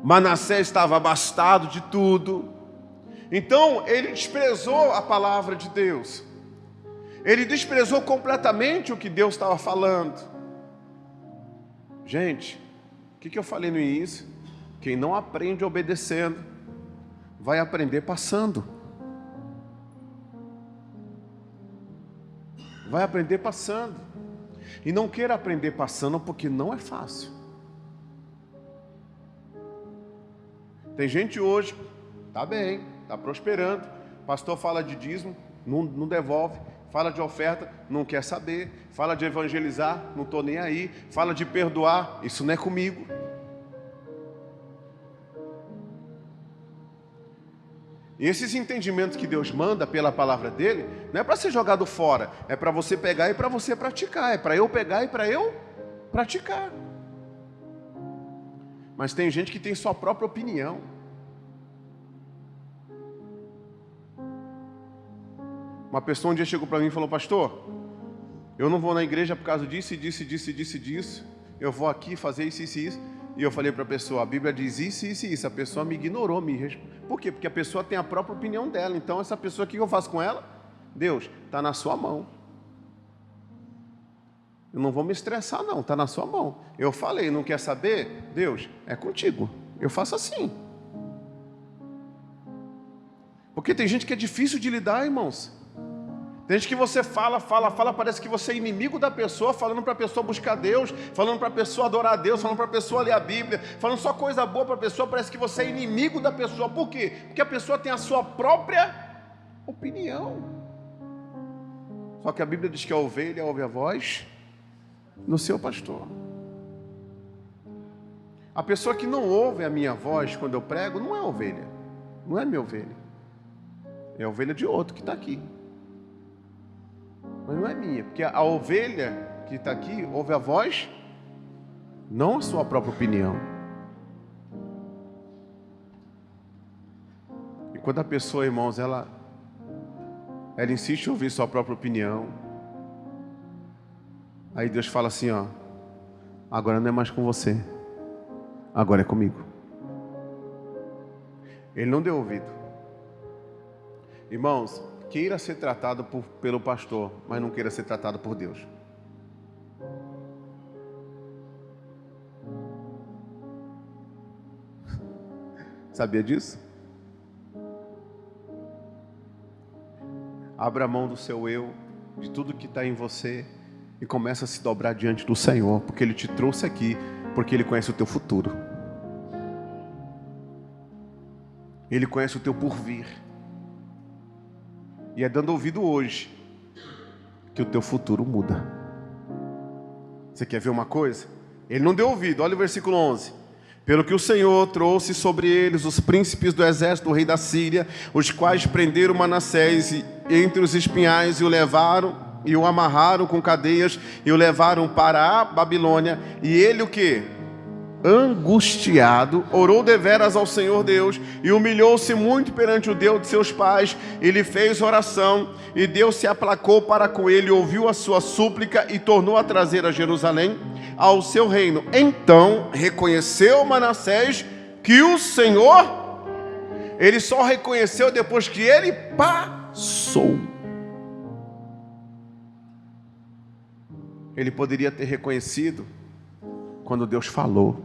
Manassés estava abastado de tudo. Então ele desprezou a palavra de Deus. Ele desprezou completamente o que Deus estava falando. Gente, o que eu falei no início? Quem não aprende obedecendo, vai aprender passando. Vai aprender passando. E não queira aprender passando, porque não é fácil. Tem gente hoje, tá bem, tá prosperando. Pastor fala de dízimo, não devolve. Fala de oferta, não quer saber. Fala de evangelizar, não estou nem aí. Fala de perdoar, isso não é comigo. E esses entendimentos que Deus manda pela palavra dele, não é para ser jogado fora, é para você pegar e para você praticar, é para eu pegar e para eu praticar. Mas tem gente que tem sua própria opinião. Uma pessoa um dia chegou para mim e falou: pastor, eu não vou na igreja por causa disso, disso. Eu vou aqui fazer isso. E eu falei para a pessoa: a Bíblia diz isso. A pessoa me ignorou. Por quê? Porque a pessoa tem a própria opinião dela. Então essa pessoa, o que eu faço com ela? Deus, está na sua mão. Eu não vou me estressar não, está na sua mão. Eu falei, não quer saber? Deus, é contigo. Eu faço assim. Porque tem gente que é difícil de lidar, irmãos. Tem gente que você fala, parece que você é inimigo da pessoa, falando para a pessoa buscar Deus, falando para a pessoa adorar a Deus, falando para a pessoa ler a Bíblia, falando só coisa boa para a pessoa, parece que você é inimigo da pessoa. Por quê? Porque a pessoa tem a sua própria opinião. Só que a Bíblia diz que a ovelha ouve a voz do seu pastor. A pessoa que não ouve a minha voz quando eu prego, não é ovelha, não é minha ovelha, é a ovelha de outro que está aqui. Mas não é minha, porque a ovelha que está aqui ouve a voz, não a sua própria opinião. E quando a pessoa, irmãos, ela insiste em ouvir sua própria opinião, aí Deus fala assim, ó: agora não é mais com você, agora é comigo. Ele não deu ouvido. Irmãos, queira ser tratado pelo pastor, mas não queira ser tratado por Deus. Sabia disso? Abra a mão do seu eu, de tudo que está em você, e começa a se dobrar diante do Senhor, porque Ele te trouxe aqui, porque Ele conhece o teu futuro. Ele conhece o teu porvir. E é dando ouvido hoje que o teu futuro muda. Você quer ver uma coisa? Ele não deu ouvido, olha o versículo 11. Pelo que o Senhor trouxe sobre eles os príncipes do exército do rei da Síria, os quais prenderam Manassés entre os espinhais e o levaram, e o amarraram com cadeias, e o levaram para a Babilônia. E ele o quê? Angustiado, orou deveras ao Senhor Deus e humilhou-se muito perante o Deus de seus pais. Ele fez oração e Deus se aplacou para com ele, ouviu a sua súplica e tornou a trazer a Jerusalém ao seu reino. Então reconheceu Manassés que o Senhor, ele só reconheceu depois que ele passou. Ele poderia ter reconhecido quando Deus falou.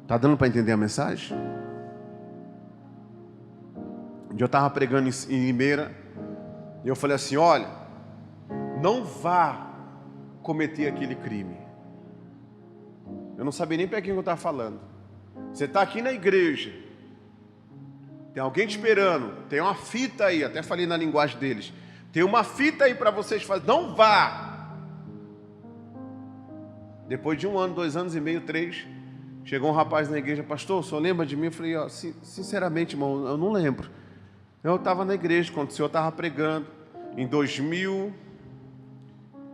Está dando para entender a mensagem? Um dia eu estava pregando em Limeira, e eu falei assim: olha, não vá cometer aquele crime. Eu não sabia nem para quem eu estava falando. Você está aqui na igreja, tem alguém te esperando, tem uma fita aí, até falei na linguagem deles, tem uma fita aí para vocês fazerem, não vá. Depois de 1 ano, 2 anos e meio, 3, chegou um rapaz na igreja: pastor, o senhor lembra de mim? Eu falei: ó, sinceramente, irmão, eu não lembro. Eu estava na igreja quando o senhor estava pregando, em 2008.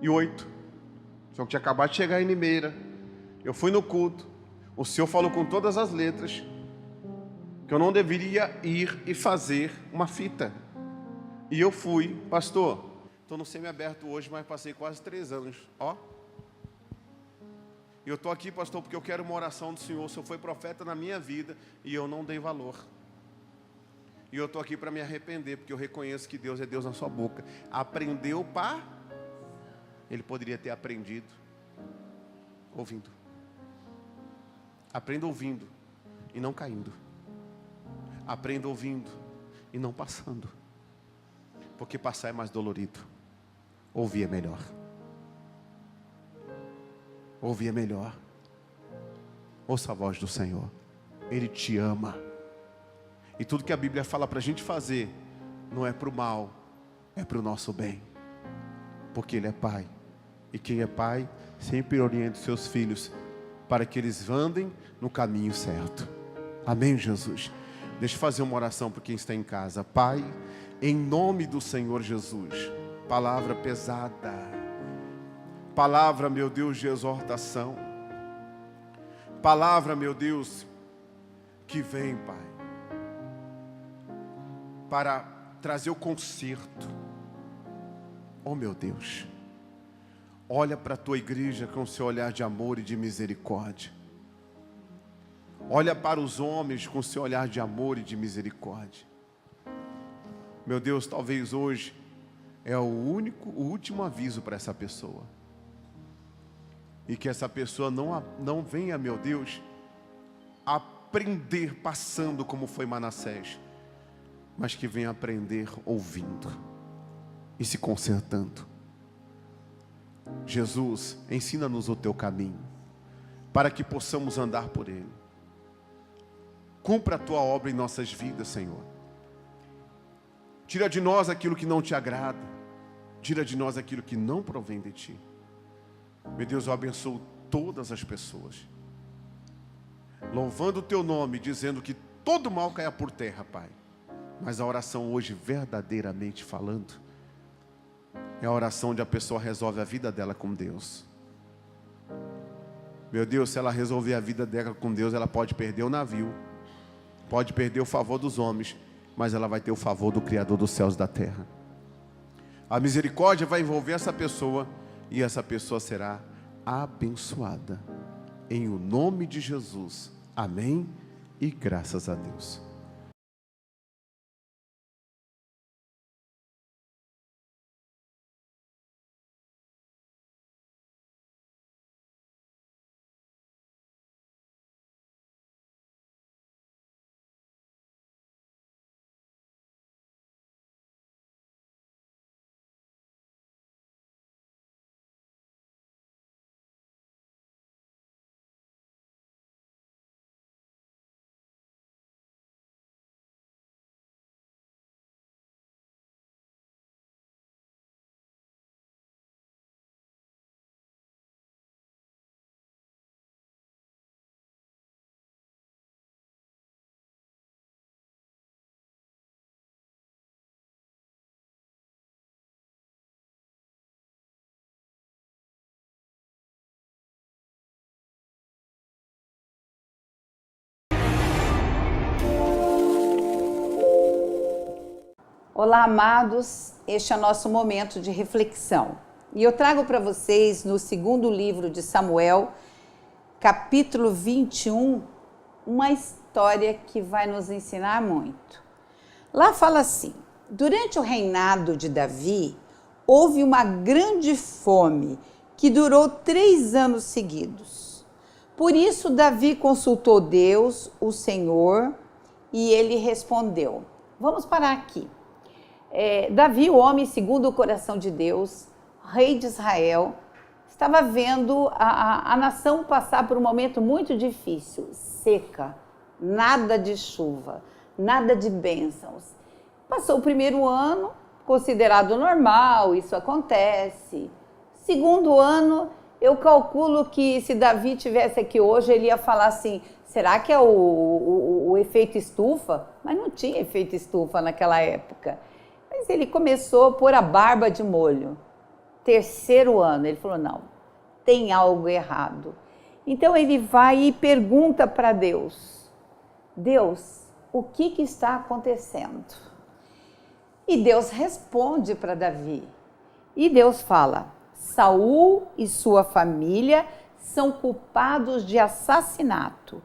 O senhor tinha acabado de chegar em Limeira. Eu fui no culto. O senhor falou com todas as letras que eu não deveria ir e fazer uma fita. E eu fui. Pastor, estou no semiaberto hoje, mas passei quase 3 anos. Ó. E eu estou aqui, pastor, porque eu quero uma oração do Senhor. O Senhor foi profeta na minha vida e eu não dei valor. E eu estou aqui para me arrepender, porque eu reconheço que Deus é Deus na sua boca. Aprendeu para... Ele poderia ter aprendido ouvindo. Aprenda ouvindo e não caindo. Aprenda ouvindo e não passando. Porque passar é mais dolorido. Ouvir é melhor. Ouvir é melhor. Ouça a voz do Senhor. Ele te ama. E tudo que a Bíblia fala para a gente fazer, não é para o mal, é para o nosso bem. Porque Ele é Pai. E quem é pai, sempre orienta os seus filhos, para que eles andem no caminho certo. Amém, Jesus? Deixa eu fazer uma oração para quem está em casa. Pai, em nome do Senhor Jesus, palavra pesada, palavra, meu Deus, de exortação, palavra, meu Deus, que vem, Pai, para trazer o conserto. Oh, meu Deus, olha para a tua igreja com o seu olhar de amor e de misericórdia. Olha para os homens com o seu olhar de amor e de misericórdia. Meu Deus, talvez hoje é o último aviso para essa pessoa. E que essa pessoa não venha, meu Deus, aprender passando como foi Manassés, mas que venha aprender ouvindo e se consertando. Jesus, ensina-nos o teu caminho, para que possamos andar por ele. Cumpra a tua obra em nossas vidas, Senhor. Tira de nós aquilo que não te agrada. Tira de nós aquilo que não provém de ti. Meu Deus, eu abençoo todas as pessoas, louvando o teu nome, dizendo que todo mal caia por terra, Pai. Mas a oração hoje, verdadeiramente falando, é a oração onde a pessoa resolve a vida dela com Deus. Meu Deus, se ela resolver a vida dela com Deus, ela pode perder o navio, pode perder o favor dos homens, mas ela vai ter o favor do Criador dos céus e da terra. A misericórdia vai envolver essa pessoa, e essa pessoa será abençoada. Em o nome de Jesus. Amém e graças a Deus. Olá, amados, este é o nosso momento de reflexão. E eu trago para vocês, no segundo livro de Samuel, capítulo 21, uma história que vai nos ensinar muito. Lá fala assim: durante o reinado de Davi, houve uma grande fome que durou 3 anos seguidos. Por isso, Davi consultou Deus, o Senhor, e ele respondeu. Vamos parar aqui. Davi, o homem segundo o coração de Deus, rei de Israel, estava vendo a nação passar por um momento muito difícil, seca, nada de chuva, nada de bênçãos. Passou o primeiro ano, considerado normal, isso acontece. Segundo ano, eu calculo que se Davi estivesse aqui hoje, ele ia falar assim, será que é o efeito estufa? Mas não tinha efeito estufa naquela época. Mas ele começou a pôr a barba de molho. Terceiro ano, ele falou, não, tem algo errado. Então ele vai e pergunta para Deus, Deus, o que está acontecendo? E Deus responde para Davi. E Deus fala, Saul e sua família são culpados de assassinato.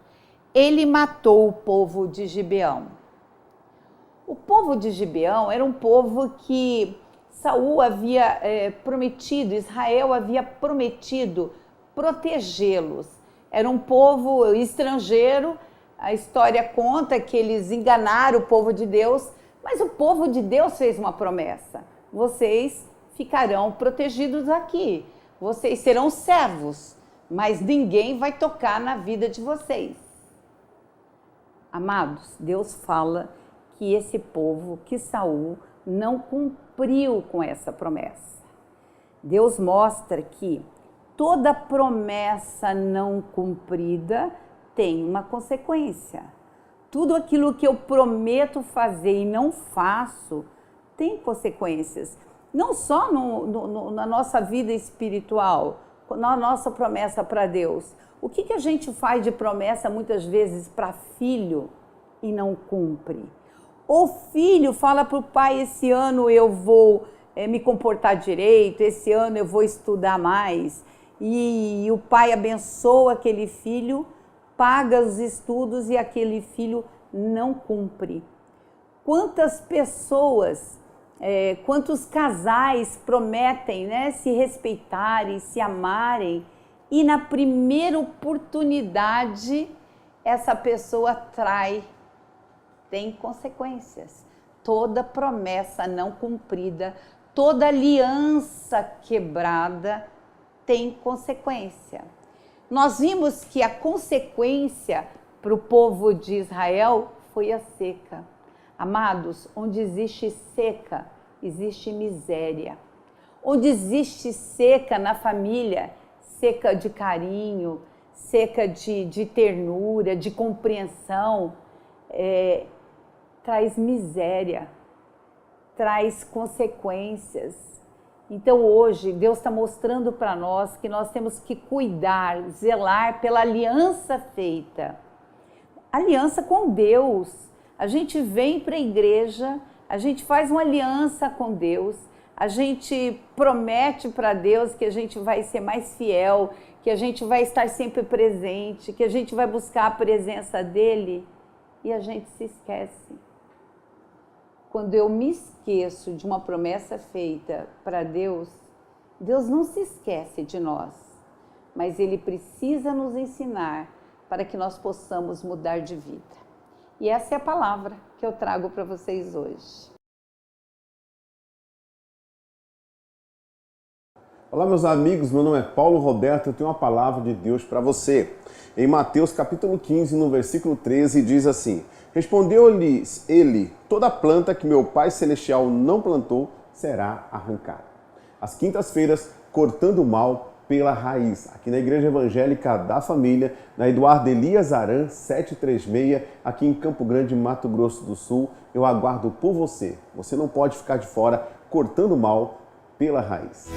Ele matou o povo de Gibeão. O povo de Gibeão era um povo que Saul havia prometido, Israel havia prometido protegê-los. Era um povo estrangeiro, a história conta que eles enganaram o povo de Deus, mas o povo de Deus fez uma promessa: vocês ficarão protegidos aqui, vocês serão servos, mas ninguém vai tocar na vida de vocês. Amados, Deus fala que esse povo, que Saul, não cumpriu com essa promessa. Deus mostra que toda promessa não cumprida tem uma consequência. Tudo aquilo que eu prometo fazer e não faço tem consequências. Não só na nossa vida espiritual, na nossa promessa para Deus. O que a gente faz de promessa muitas vezes para filho e não cumpre? O filho fala para o pai: esse ano eu vou me comportar direito, esse ano eu vou estudar mais. E o pai abençoa aquele filho, paga os estudos e aquele filho não cumpre. Quantas pessoas, quantos casais prometem, né, se respeitarem, se amarem, e na primeira oportunidade essa pessoa trai. Tem consequências. Toda promessa não cumprida, toda aliança quebrada tem consequência. Nós vimos que a consequência para o povo de Israel foi a seca. Amados, onde existe seca, existe miséria. Onde existe seca na família, seca de carinho, seca de ternura, de compreensão, traz miséria, traz consequências. Então hoje Deus está mostrando para nós que nós temos que cuidar, zelar pela aliança feita. Aliança com Deus. A gente vem para a igreja, a gente faz uma aliança com Deus, a gente promete para Deus que a gente vai ser mais fiel, que a gente vai estar sempre presente, que a gente vai buscar a presença dEle, e a gente se esquece. Quando eu me esqueço de uma promessa feita para Deus, Deus não se esquece de nós, mas Ele precisa nos ensinar para que nós possamos mudar de vida. E essa é a palavra que eu trago para vocês hoje. Olá, meus amigos, meu nome é Paulo Roberto, eu tenho uma palavra de Deus para você. Em Mateus capítulo 15, no versículo 13, diz assim: respondeu-lhes ele: toda planta que meu Pai Celestial não plantou será arrancada. Às quintas-feiras, cortando o mal pela raiz, aqui na Igreja Evangélica da Família, na Eduardo Elias Aran, 736, aqui em Campo Grande, Mato Grosso do Sul. Eu aguardo por você. Você não pode ficar de fora, cortando o mal pela raiz.